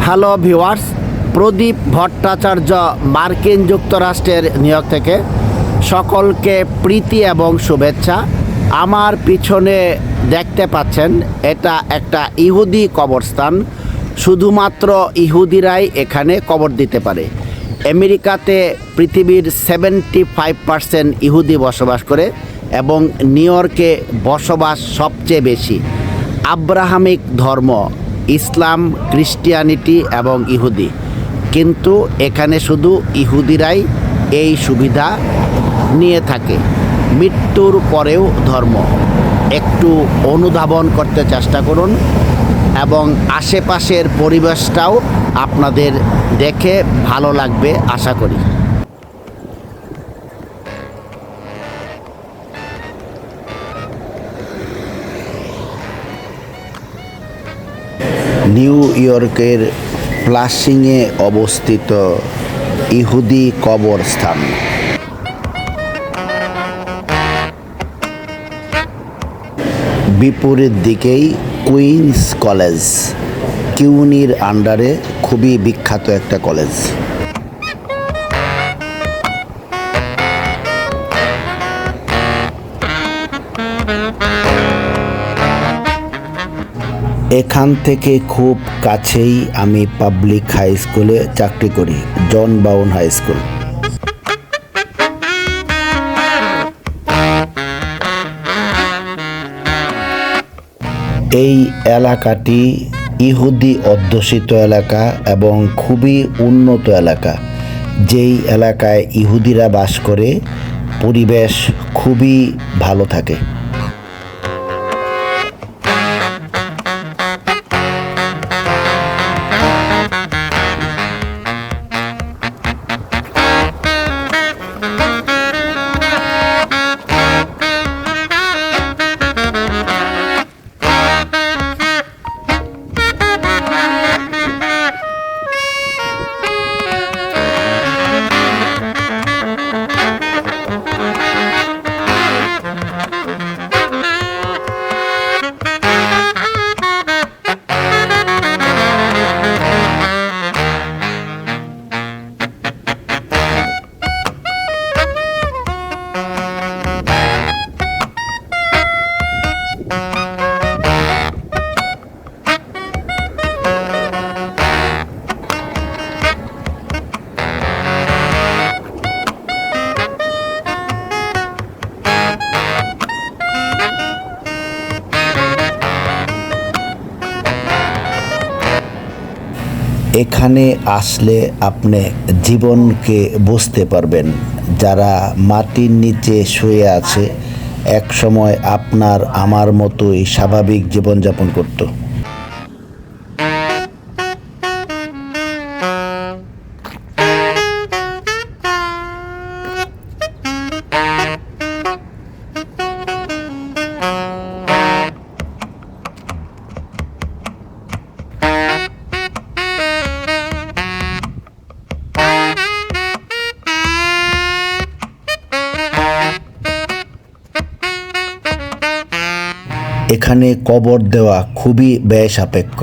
Hello viewers, প্রদীপ ভট্টাচার্য মার্কিন যুক্তরাষ্ট্রের new York থেকে সকলকে প্রীতি এবং শুভেচ্ছা। আমার পিছনে দেখতে পাচ্ছেন, এটা একটা ইহুদি কবরস্থান। শুধুমাত্র ইহুদিরাই এখানে কবর দিতে পারে। আমেরিকাতে পৃথিবীর 75% ইহুদি বসবাস করে এবং নিউ ইয়র্কে বসবাস সবচেয়ে বেশি। আব্রাহামিক ধর্ম ইসলাম, ক্রিশ্চিয়ানিটি এবং ইহুদি, কিন্তু এখানে শুধু ইহুদিরাই এই সুবিধা নিয়ে থাকে। মৃত্যুর পরেও ধর্ম একটু অনুধাবন করতে চেষ্টা করুন এবং আশেপাশের পরিবেশটাও আপনাদের দেখে ভালো লাগবে আশা করি। নিউ ইয়র্কের ফ্লাশিংয়ে অবস্থিত ইহুদি কবরস্থান। বিপরীত দিকেই কুইন্স কলেজ, কিউনির আন্ডারে খুবই বিখ্যাত একটা কলেজ। এখান থেকে খুব কাছেই আমি পাবলিক হাই স্কুলে চাকরি করি, জন বাউন হাই স্কুল। এই এলাকাটি ইহুদি অধ্যুষিত এলাকা এবং খুবই উন্নত এলাকা। যেই এলাকায় ইহুদিরা বাস করে পরিবেশ খুবই ভালো থাকে। এখানে আসলে আপনি জীবনকে বুঝতে পারবেন। যারা মাটির নিচে শুয়ে আছে এক সময় আপনার আমার মতোই স্বাভাবিক জীবনযাপন করত। এখানে কবর দেওয়া খুবই ব্যয় সাপেক্ষ।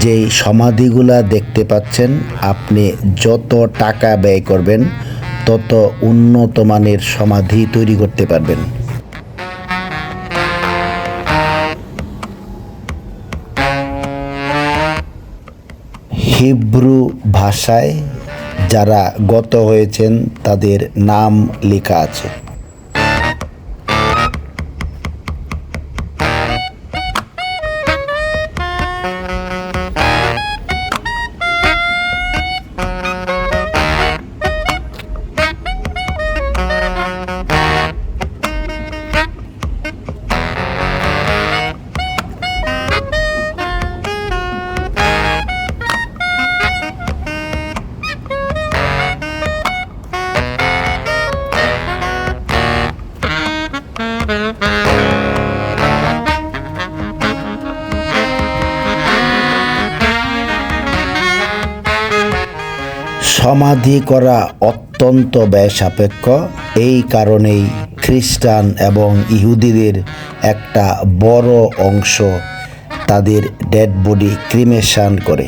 যেই সমাধিগুলা দেখতে পাচ্ছেন, আপনি যত টাকা ব্যয় করবেন তত উন্নত মানের সমাধি তৈরি করতে পারবেন। হিব্রু ভাষায় যারা গত হয়েছেন তাদের নাম লেখা আছে। সমাধি করা অত্যন্ত ব্যয় সাপেক্ষ। এই কারণেই খ্রিস্টান এবং ইহুদিদের একটা বড় অংশ তাদের ডেড বডি ক্রিমেশন করে।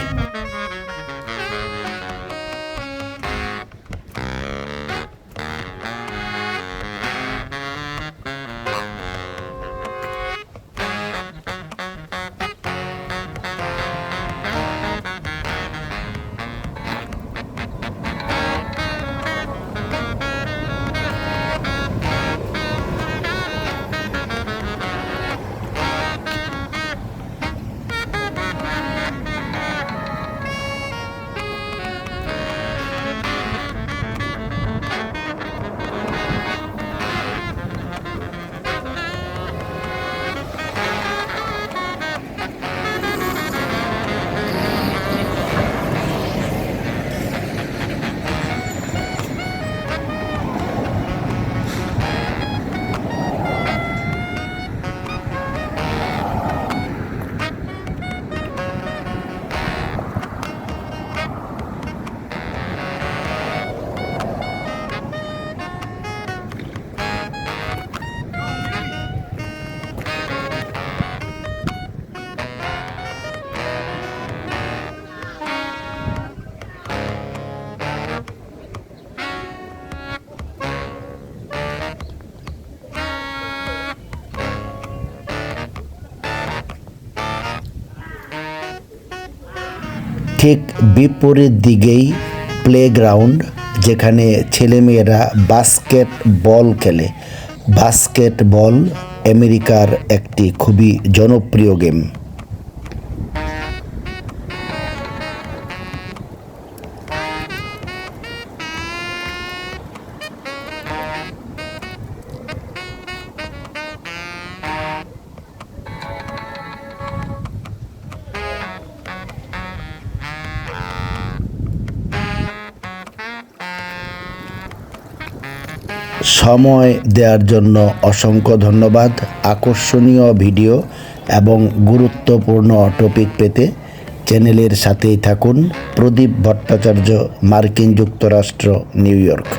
ঠিক বিপরীত দিকেই প্লেগ্রাউন্ড, যেখানে ছেলেমেয়েরা বাস্কেটবল খেলে। বাস্কেটবল আমেরিকার একটি খুবই জনপ্রিয় গেম। সময় দেওয়ার জন্য অসংখ্য ধন্যবাদ। আকর্ষণীয় ভিডিও এবং গুরুত্বপূর্ণ টপিক পেতে চ্যানেলের সাথেই থাকুন। প্রদীপ ভট্টাচার্য, মার্কিন যুক্তরাষ্ট্র, নিউ ইয়র্ক।